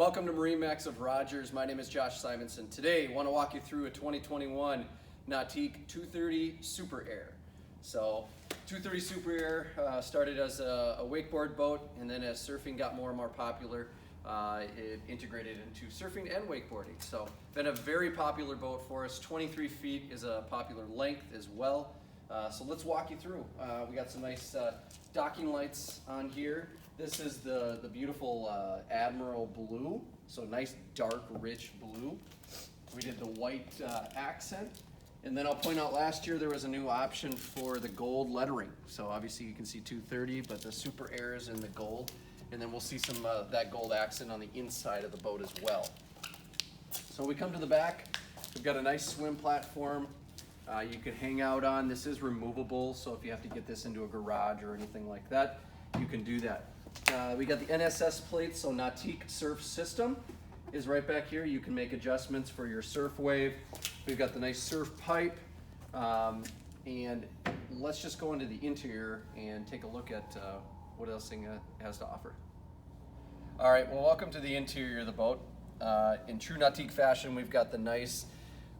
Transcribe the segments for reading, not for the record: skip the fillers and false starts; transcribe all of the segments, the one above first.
Welcome to MarineMax of Rogers. My name is Josh Simonson. Today, I want to walk you through a 2021 Nautique 230 Super Air. So, 230 Super Air started as a wakeboard boat, and then as surfing got more and more popular, it integrated into surfing and wakeboarding. So, been a very popular boat for us. 23 feet is a popular length as well. So let's walk you through. We got some nice docking lights on here. This is the beautiful Admiral Blue, so nice dark rich blue. We did the white accent, and then I'll point out last year there was a new option for the gold lettering. So obviously you can see 230, but the Super Air is in the gold, and then we'll see some that gold accent on the inside of the boat as well. So we come to the back, we've got a nice swim platform. You could hang out on. This is removable, so if you have to get this into a garage or anything like that, you can do that. We got the NSS plates, so Nautique Surf System is right back here. You can make adjustments for your surf wave. We've got the nice surf pipe, and let's just go into the interior and take a look at what else thing has to offer. All right, well, welcome to the interior of the boat. In true Nautique fashion, we've got the nice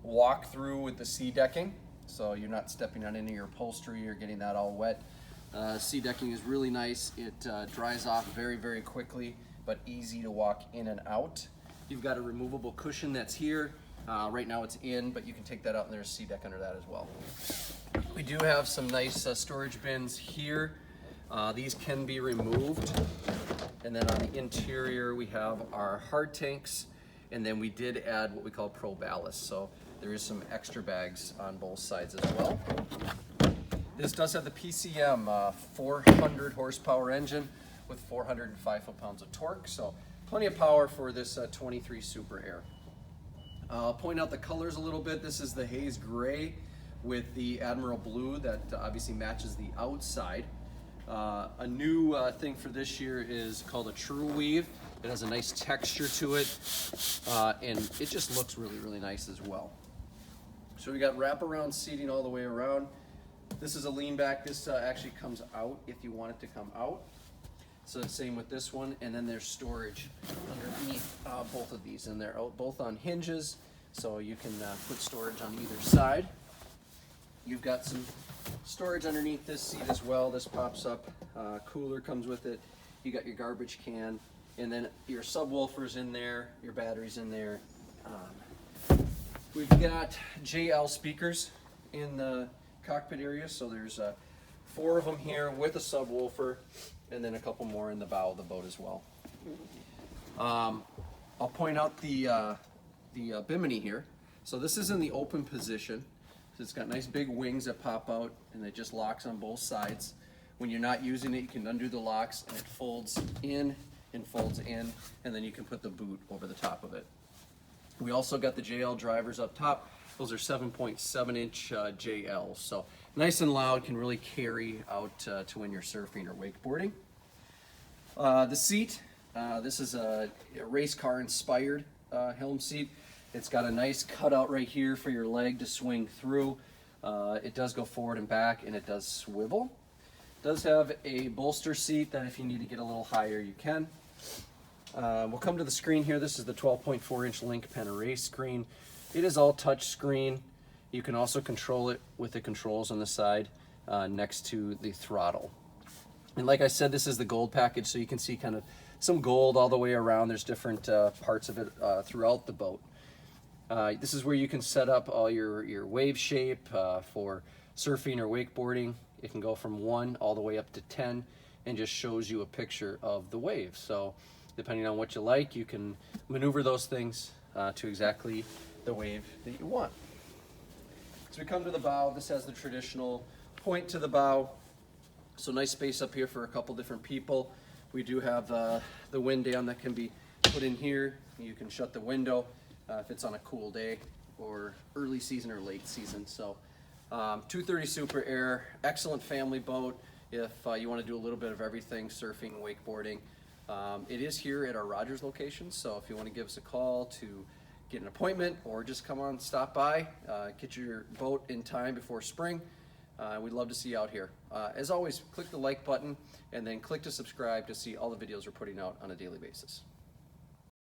walk through with the sea decking, so you're not stepping on any of your upholstery or getting that all wet. Sea decking is really nice. It dries off very, very quickly, but easy to walk in and out. You've got a removable cushion that's here. Right now it's in, but you can take that out and there's a sea deck under that as well. We do have some nice storage bins here. These can be removed. And then on the interior, we have our hard tanks. And then we did add what we call pro ballast. So there is some extra bags on both sides as well. This does have the PCM 400 horsepower engine with 405 foot-pounds of torque. So plenty of power for this 23 Super Air. I'll point out the colors a little bit. This is the haze gray with the Admiral Blue that obviously matches the outside. A new thing for this year is called a True Weave. It has a nice texture to it, and it just looks really, really nice as well. So we got wraparound seating all the way around. This is a lean back. This actually comes out if you want it to come out. So the same with this one, and then there's storage underneath both of these, and they're both on hinges, so you can put storage on either side. You've got some storage underneath this seat as well. This pops up. Cooler comes with it. You got your garbage can, and then your subwoofers in there, your batteries in there. We've got JL speakers in the cockpit area, so there's 4 of them here with a subwoofer, and then a couple more in the bow of the boat as well. I'll point out the Bimini here. So this is in the open position. So it's got nice big wings that pop out, and it just locks on both sides. When you're not using it, you can undo the locks, and it folds in and folds in, and then you can put the boot over the top of it. We also got the JL drivers up top. Those are 7.7-inch JLs, so nice and loud, can really carry out to when you're surfing or wakeboarding. The seat, this is a race car inspired helm seat. It's got a nice cutout right here for your leg to swing through. It does go forward and back, and it does swivel. It does have a bolster seat that if you need to get a little higher, you can. We'll come to the screen here. This is the 12.4-inch Link Pen Erase screen. It is all touch screen. You can also control it with the controls on the side next to the throttle. And like I said, this is the gold package, so you can see kind of some gold all the way around. There's different parts of it throughout the boat. This is where you can set up all your wave shape for surfing or wakeboarding. It can go from 1 all the way up to 10 and just shows you a picture of the wave. So depending on what you like, you can maneuver those things to exactly the wave that you want. So we come to the bow. This has the traditional point to the bow. So nice space up here for a couple different people. We do have the wind dam that can be put in here. You can shut the window if it's on a cool day or early season or late season. So 230 Super Air, excellent family boat if you want to do a little bit of everything, surfing, wakeboarding. It is here at our Rogers location, so if you want to give us a call to get an appointment or just come on, stop by, get your boat in time before spring, we'd love to see you out here. As always, click the like button and then click to subscribe to see all the videos we're putting out on a daily basis.